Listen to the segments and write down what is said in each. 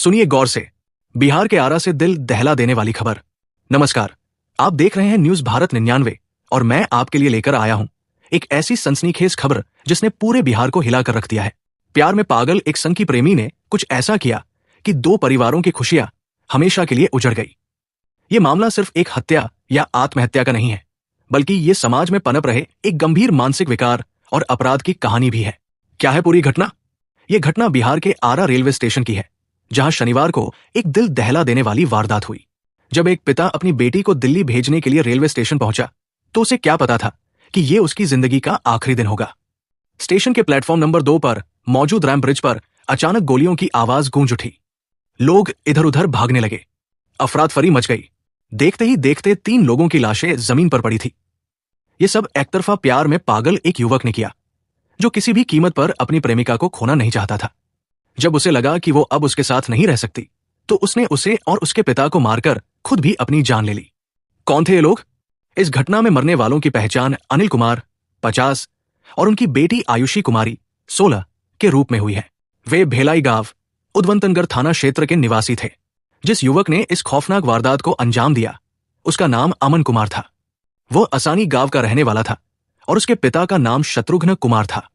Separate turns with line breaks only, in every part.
सुनिए गौर से। बिहार के आरा से दिल दहला देने वाली खबर। नमस्कार, आप देख रहे हैं न्यूज भारत 99 और मैं आपके लिए लेकर आया हूं एक ऐसी सनसनीखेज खबर जिसने पूरे बिहार को हिलाकर रख दिया है। प्यार में पागल एक संग की प्रेमी ने कुछ ऐसा किया कि दो परिवारों की खुशियां हमेशा के लिए उजड़ गई। ये मामला सिर्फ एक हत्या या आत्महत्या का नहीं है, बल्कि ये समाज में पनप रहे एक गंभीर मानसिक विकार और अपराध की कहानी भी है। क्या है पूरी घटना? ये घटना बिहार के आरा रेलवे स्टेशन की है, जहां शनिवार को एक दिल दहला देने वाली वारदात हुई। जब एक पिता अपनी बेटी को दिल्ली भेजने के लिए रेलवे स्टेशन पहुंचा तो उसे क्या पता था कि ये उसकी जिंदगी का आखिरी दिन होगा। स्टेशन के प्लेटफॉर्म नंबर 2 पर मौजूद रैंप ब्रिज पर अचानक गोलियों की आवाज गूंज उठी। लोग इधर उधर भागने लगे, अफरातफरी मच गई। देखते ही देखते 3 लोगों की लाशें जमीन पर पड़ी थी। ये सब एकतरफा प्यार में पागल एक युवक ने किया, जो किसी भी कीमत पर अपनी प्रेमिका को खोना नहीं चाहता था। जब उसे लगा कि वो अब उसके साथ नहीं रह सकती, तो उसने उसे और उसके पिता को मारकर खुद भी अपनी जान ले ली। कौन थे ये लोग? इस घटना में मरने वालों की पहचान अनिल कुमार 50 और उनकी बेटी आयुषी कुमारी 16 के रूप में हुई है। वे भेलाई गांव उदवंतनगर थाना क्षेत्र के निवासी थे। जिस युवक ने इस खौफनाक वारदात को अंजाम दिया, उसका नाम अमन कुमार था। वो असानी गांव का रहने वाला था और उसके पिता का नाम शत्रुघ्न कुमार था।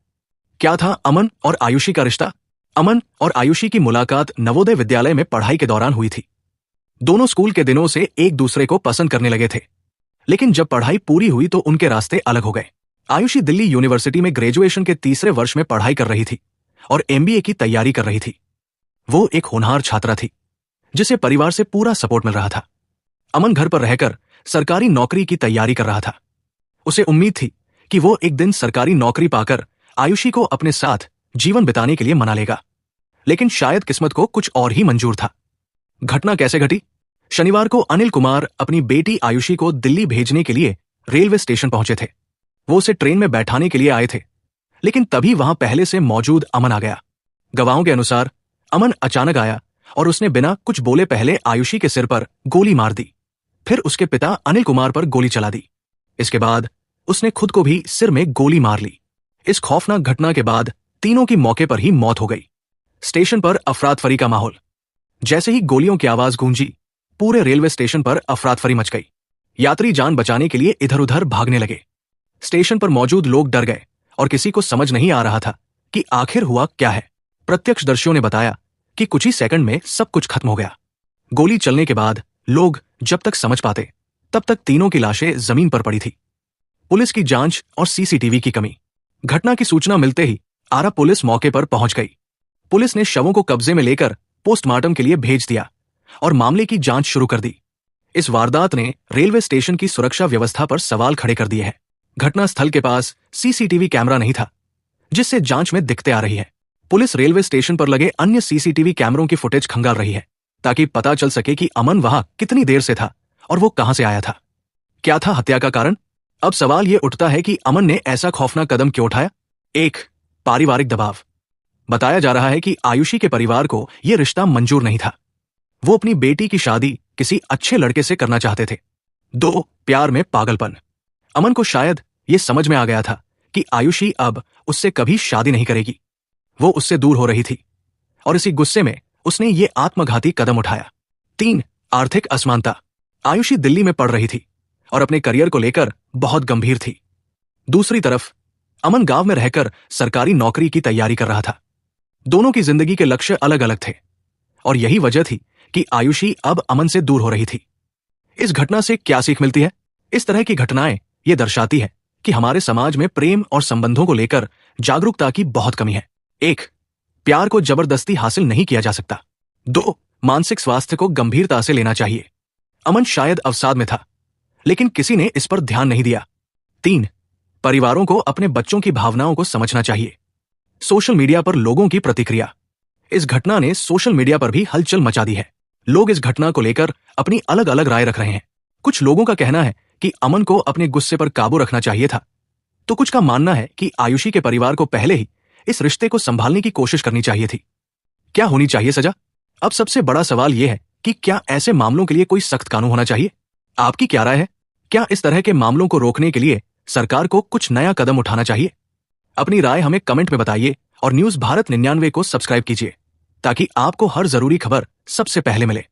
क्या था अमन और आयुषी का रिश्ता? अमन और आयुषी की मुलाकात नवोदय विद्यालय में पढ़ाई के दौरान हुई थी। दोनों स्कूल के दिनों से एक दूसरे को पसंद करने लगे थे, लेकिन जब पढ़ाई पूरी हुई तो उनके रास्ते अलग हो गए। आयुषी दिल्ली यूनिवर्सिटी में ग्रेजुएशन के तीसरे वर्ष में पढ़ाई कर रही थी और MBA की तैयारी कर रही थी। वो एक होनहार छात्रा थी, जिसे परिवार से पूरा सपोर्ट मिल रहा था। अमन घर पर रहकर सरकारी नौकरी की तैयारी कर रहा था। उसे उम्मीद थी कि वो एक दिन सरकारी नौकरी पाकर आयुषी को अपने साथ जीवन बिताने के लिए मना लेगा, लेकिन शायद किस्मत को कुछ और ही मंजूर था। घटना कैसे घटी? शनिवार को अनिल कुमार अपनी बेटी आयुषी को दिल्ली भेजने के लिए रेलवे स्टेशन पहुंचे थे। वो उसे ट्रेन में बैठाने के लिए आए थे, लेकिन तभी वहां पहले से मौजूद अमन आ गया। गवाहों के अनुसार अमन अचानक आया और उसने बिना कुछ बोले पहले आयुषी के सिर पर गोली मार दी। फिर उसके पिता अनिल कुमार पर गोली चला दी। इसके बाद उसने खुद को भी सिर में गोली मार ली। इस खौफनाक घटना के बाद तीनों की मौके पर ही मौत हो गई। स्टेशन पर अफरातफरी का माहौल। जैसे ही गोलियों की आवाज गूंजी, पूरे रेलवे स्टेशन पर अफरातफरी मच गई। यात्री जान बचाने के लिए इधर उधर भागने लगे। स्टेशन पर मौजूद लोग डर गए और किसी को समझ नहीं आ रहा था कि आखिर हुआ क्या है। प्रत्यक्षदर्शियों ने बताया कि कुछ ही सेकंड में सब कुछ खत्म हो गया। गोली चलने के बाद लोग जब तक समझ पाते, तब तक तीनों की लाशें जमीन पर पड़ी थी। पुलिस की जांच और CCTV की कमी। घटना की सूचना मिलते ही आरा पुलिस मौके पर पहुंच गई। पुलिस ने शवों को कब्जे में लेकर पोस्टमार्टम के लिए भेज दिया और मामले की जांच शुरू कर दी। इस वारदात ने रेलवे स्टेशन की सुरक्षा व्यवस्था पर सवाल खड़े कर दिए हैं। घटनास्थल के पास CCTV कैमरा नहीं था, जिससे जांच में दिक्कतें आ रही है। पुलिस रेलवे स्टेशन पर लगे अन्य CCTV कैमरों की फुटेज खंगाल रही है, ताकि पता चल सके कि अमन वहां कितनी देर से था और वो कहां से आया था। क्या था हत्या का कारण? अब सवाल ये उठता है कि अमन ने ऐसा खौफनाक कदम क्यों उठाया? 1. पारिवारिक दबाव। बताया जा रहा है कि आयुषी के परिवार को यह रिश्ता मंजूर नहीं था। वो अपनी बेटी की शादी किसी अच्छे लड़के से करना चाहते थे। 2. प्यार में पागलपन। अमन को शायद ये समझ में आ गया था कि आयुषी अब उससे कभी शादी नहीं करेगी। वो उससे दूर हो रही थी और इसी गुस्से में उसने ये आत्मघाती कदम उठाया। 3. आर्थिक असमानता। आयुषी दिल्ली में पढ़ रही थी और अपने करियर को लेकर बहुत गंभीर थी। दूसरी तरफ अमन गांव में रहकर सरकारी नौकरी की तैयारी कर रहा था। दोनों की जिंदगी के लक्ष्य अलग अलग थे और यही वजह थी कि आयुषी अब अमन से दूर हो रही थी। इस घटना से क्या सीख मिलती है? इस तरह की घटनाएं ये दर्शाती है कि हमारे समाज में प्रेम और संबंधों को लेकर जागरूकता की बहुत कमी है। 1. प्यार को जबरदस्ती हासिल नहीं किया जा सकता। 2. मानसिक स्वास्थ्य को गंभीरता से लेना चाहिए। अमन शायद अवसाद में था, लेकिन किसी ने इस पर ध्यान नहीं दिया। 3. परिवारों को अपने बच्चों की भावनाओं को समझना चाहिए। सोशल मीडिया पर लोगों की प्रतिक्रिया। इस घटना ने सोशल मीडिया पर भी हलचल मचा दी है। लोग इस घटना को लेकर अपनी अलग अलग राय रख रहे हैं। कुछ लोगों का कहना है कि अमन को अपने गुस्से पर काबू रखना चाहिए था, तो कुछ का मानना है कि आयुषी के परिवार को पहले ही इस रिश्ते को संभालने की कोशिश करनी चाहिए थी। क्या होनी चाहिए सजा? अब सबसे बड़ा सवाल यह है कि क्या ऐसे मामलों के लिए कोई सख्त कानून होना चाहिए? आपकी क्या राय है? क्या इस तरह के मामलों को रोकने के लिए सरकार को कुछ नया कदम उठाना चाहिए? अपनी राय हमें कमेंट में बताइए और न्यूज भारत 99 को सब्सक्राइब कीजिए ताकि आपको हर जरूरी खबर सबसे पहले मिले।